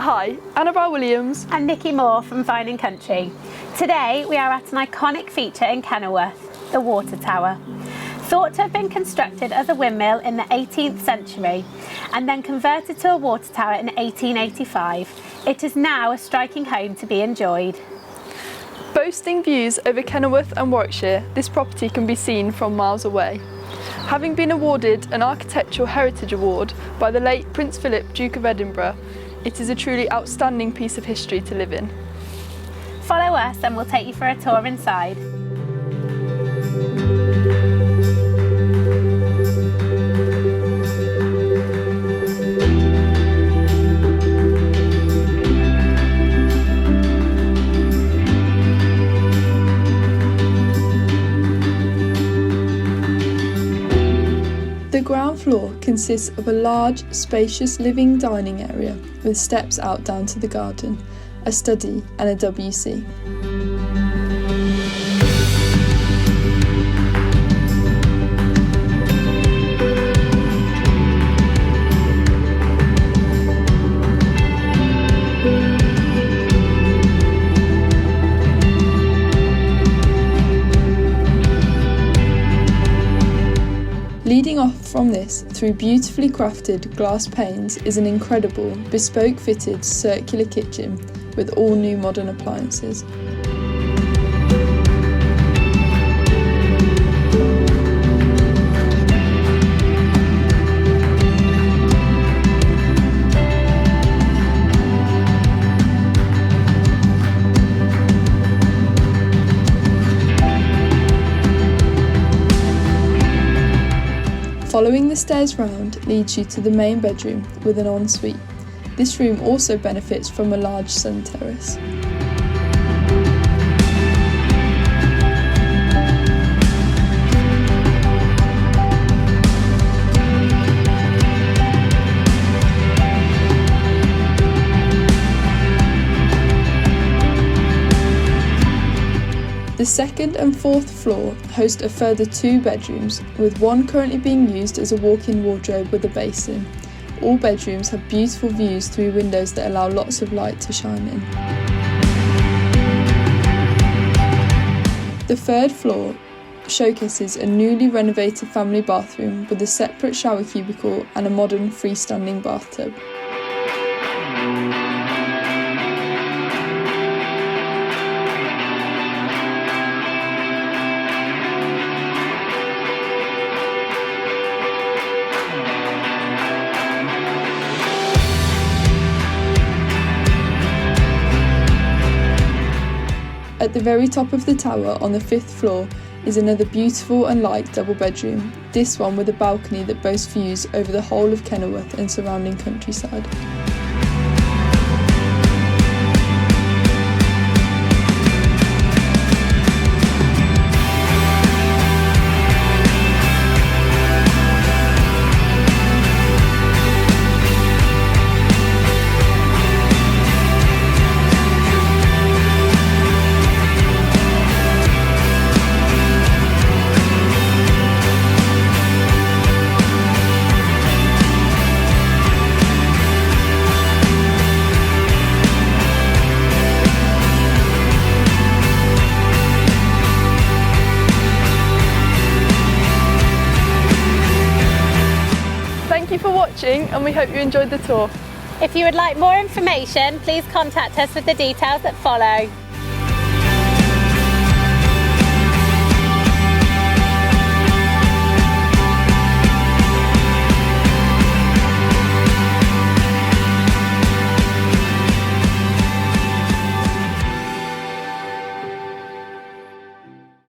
Hi, Annabelle Williams and Nikki Moore from Vine & Country. Today we are at an iconic feature in Kenilworth, the water tower. Thought to have been constructed as a windmill in the 18th century and then converted to a water tower in 1885, it is now a striking home to be enjoyed. Boasting views over Kenilworth and Warwickshire, this property can be seen from miles away. Having been awarded an Architectural Heritage Award by the late Prince Philip, Duke of Edinburgh, it is a truly outstanding piece of history to live in. Follow us and we'll take you for a tour inside. The ground floor consists of a large, spacious living dining area with steps out down to the garden, a study and a WC. Leading off from this through beautifully crafted glass panes is an incredible, bespoke fitted circular kitchen with all new modern appliances. Following the stairs round leads you to the main bedroom with an ensuite. This room also benefits from a large sun terrace. The second and fourth floor host a further 2 bedrooms, with one currently being used as a walk-in wardrobe with a basin. All bedrooms have beautiful views through windows that allow lots of light to shine in. The third floor showcases a newly renovated family bathroom with a separate shower cubicle and a modern freestanding bathtub. At the very top of the tower on the 5th floor is another beautiful and light double bedroom, this one with a balcony that boasts views over the whole of Kenilworth and surrounding countryside. Thank you for watching and we hope you enjoyed the tour. If you would like more information, please contact us with the details that follow.